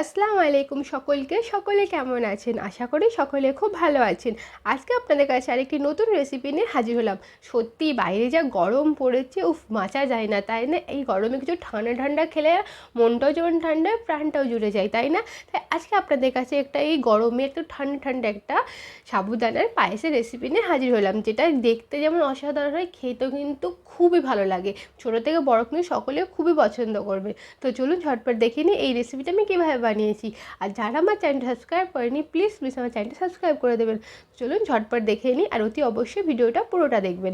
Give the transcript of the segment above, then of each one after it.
আসসালামু আলাইকুম সকলে কেমন আছেন? আশা করি সকলে খুব ভালো আছেন। আজকে আপনাদের কাছে আরেকটি নতুন রেসিপি নিয়ে হাজির হলাম। সত্যি বাইরে যা গরম পড়েছে, উফ বাঁচা যায় না, তাই না? এই গরমে কিছু ঠান্ডা ঠান্ডা খেলে মনটাও যেমন ঠান্ডা, প্রাণটাও জুড়ে যায়, তাই না? তাই আজকে আপনাদের কাছে এই গরমে একটু ঠান্ডা ঠান্ডা একটা সাবুদানার পায়েসের রেসিপি নিয়ে হাজির হলাম, যেটা দেখতে যেমন অসাধারণ হয়, খেতেও কিন্তু খুবই ভালো লাগে। ছোটো থেকে বড় কিন্তু সকলে খুবই পছন্দ করবে। তো চলুন ঝটপট দেখে নিই এই রেসিপিটা আমি কীভাবে বানিয়েছি। আর যারা আমার চ্যানেলটা সাবস্ক্রাইব করেনি, প্লিজ আমার চ্যানেলটা সাবস্ক্রাইব করে দেবেন। চলুন ঝটপট দেখে নিই, আর অতি অবশ্যই ভিডিওটা পুরোটা দেখবেন।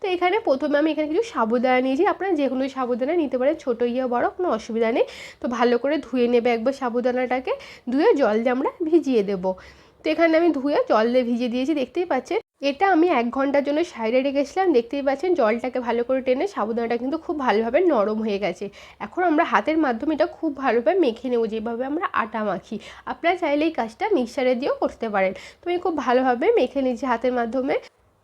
তো এখানে প্রথমে আমি এখানে কিছু সাবুদানা নিয়েছি। আপনারা যে কোনো সাবুদানা নিতে পারেন, ছোটো ইয়া বড় কোনো অসুবিধা নেই। তো ভালো করে ধুয়ে নেবে একবার সাবুদানাটাকে, ধুয়ে জল দিয়ে আমরা ভিজিয়ে দেবো। তো এখানে আমি ধুয়ে জল দিয়ে ভিজিয়ে দিয়েছি, দেখতেই পাচ্ছেন। এটা আমি 1 ঘন্টার জন্য সাইডে রেখেছিলাম। দেখতেই পাচ্ছেন জলটাকে ভালো করে টেনে সাবুদানাটা কিন্তু খুব ভালোভাবে নরম হয়ে গেছে। এখন আমরা হাতের মাধ্যমে এটা খুব ভালোভাবে মেখে নেব, যেভাবে আমরা আটা মাখি। আপনারা চাইলে এই কাজটা মিক্সারে দিয়েও করতে পারেন। তো আমি খুব ভালোভাবে মেখে নিচ্ছি হাতের মাধ্যমে।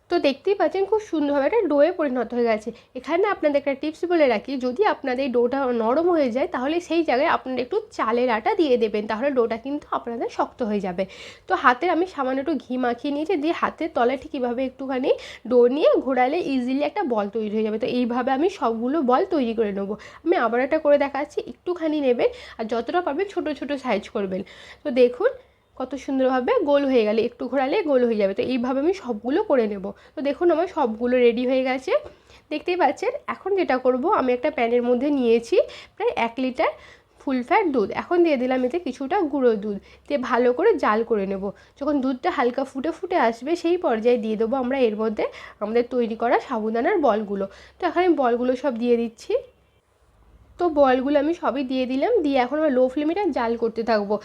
তো দেখতেই পাচ্ছেন খুব সুন্দরভাবে একটা ডোয়ে পরিণত হয়ে গেছে। এখানে আপনাদের একটা টিপস বলে রাখি, যদি আপনাদের ডোটা নরম হয়ে যায়, তাহলে সেই জায়গায় আপনারা একটু চালের আটা দিয়ে দেবেন, তাহলে ডোটা কিন্তু আপনাদের শক্ত হয়ে যাবে। তো হাতে আমি সামান্য একটু ঘি মাখিয়ে নিয়েছি, দিয়ে হাতের তলায় ঠিক কীভাবে একটুখানি ডো নিয়ে ঘোরালে ইজিলি একটা বল তৈরি হয়ে যাবে। তো এইভাবে আমি সবগুলো বল তৈরি করে নেবো। আমি আবার একটা করে দেখাচ্ছি, একটুখানি নেবেন আর যতটা পারবেন ছোটো ছোটো সাইজ করবেন। তো দেখুন কত সুন্দরভাবে গোল হয়ে গেলে, একটু ঘোরালে গোল হয়ে যাবে। তো এইভাবে আমি সবগুলো করে নেব। তো দেখুন আমার সবগুলো রেডি হয়ে গেছে, দেখতেই পাচ্ছেন। এখন যেটা করব, আমি একটা প্যানের মধ্যে নিয়েছি প্রায় 1 লিটার ফুল ফ্যাট দুধ। এখন দিয়ে দিলাম এতে কিছুটা গুঁড়ো দুধ, দিয়ে ভালো করে জাল করে নেব। যখন দুধটা হালকা ফুটে ফুটে আসবে, সেই পর্যায়ে দিয়ে দেবো আমরা এর মধ্যে আমাদের তৈরি করা সাবুদানার বলগুলো। তো এখন আমি বলগুলো সব দিয়ে দিচ্ছি। তো বলগুলো আমি সবই দিয়ে দিলাম, দিয়ে এখন আমরা লো ফ্লেমে জাল করতে থাকবো।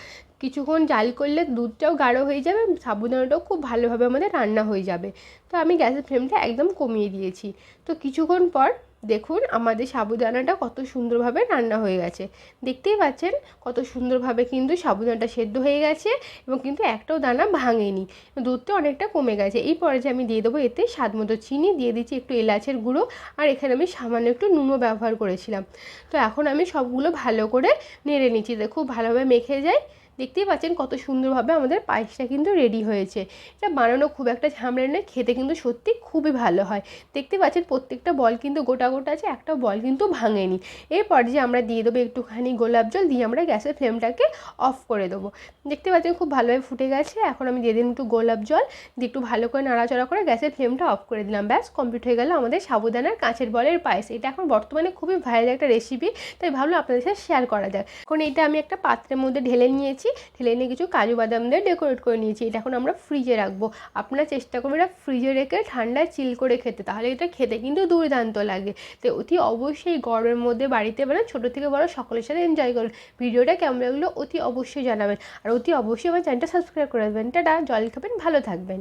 কিছুক্ষণ জাল করলে দুধটাও গাঢ় হয়ে যাবে, সাবুদানাটাও খুব ভালোভাবে আমাদের রান্না হয়ে যাবে। তো আমি গ্যাসের ফ্লেমটা একদম কমিয়ে দিয়েছি। তো কিছুক্ষণ পর দেখুন আমাদের সাবুদানাটা কত সুন্দরভাবে রান্না হয়ে গেছে। দেখতেই পাচ্ছেন কত সুন্দরভাবে কিন্তু সাবুদানাটা সেদ্ধ হয়ে গেছে, এবং কিন্তু একটাও দানা ভাঙেনি। দুধটা অনেকটা কমে গেছে। এই পর্যায়ে আমি দিয়ে দেবো এতে স্বাদ মতো চিনি, দিয়ে দিচ্ছি একটু এলাচের গুঁড়ো, আর এখানে আমি সামান্য একটু নুনও ব্যবহার করেছিলাম। তো এখন আমি সবগুলো ভালো করে নেড়ে নিচ্ছি, খুব ভালোভাবে মেখে যায়। দেখতেই পাচ্ছেন কত সুন্দরভাবে আমাদের পায়েসটা কিন্তু রেডি হয়েছে। এটা বানানো খুব একটা ঝামেলা নেই, খেতে কিন্তু সত্যি খুবই ভালো হয়। দেখতে পাচ্ছেন প্রত্যেকটা বল কিন্তু গোটা গোটা আছে, একটা বল কিন্তু ভাঙেনি। এই পর্যায়ে আমরা দিয়ে দেবো একটুখানি গোলাপ জল, দিয়ে আমরা গ্যাসের ফ্লেমটাকে অফ করে দেবো। দেখতে পাচ্ছেন খুব ভালোভাবে ফুটে গেছে। এখন আমি দিয়ে দিলাম একটু গোলাপ জল, দিয়ে একটু ভালো করে নাড়াচাড়া করে গ্যাসের ফ্লেমটা অফ করে দিলাম। ব্যাস কমপ্লিট হয়ে গেল আমাদের সাবুদানার কাঁচের বলের পায়েস। এটা এখন বর্তমানে খুবই ভাইরাল একটা রেসিপি, তাই ভাবলাম আপনাদের সাথে শেয়ার করা যাক। এখন এটা আমি একটা পাত্রের মধ্যে ঢেলে নিয়েছি, ঢেলে নিয়ে কিছু কাজু বাদাম দিয়ে ডেকোরেট করে নিয়েছি। এটা এখন আমরা ফ্রিজে রাখবো। আপনারা চেষ্টা করবেন এটা ফ্রিজে রেখে ঠান্ডায় চিল করে খেতে, তাহলে এটা খেতে কিন্তু দুর্দান্ত লাগে। তো অতি অবশ্যই গরমের মধ্যে বাড়িতে বানান, ছোটো থেকে বড় সকলের সাথে এনজয় করুন। ভিডিওটা কেমন লাগলো অতি অবশ্যই জানাবেন, আর অতি অবশ্যই আমার চ্যানেলটা সাবস্ক্রাইব করে দেবেন। টাটা, জল খাবেন, ভালো থাকবেন।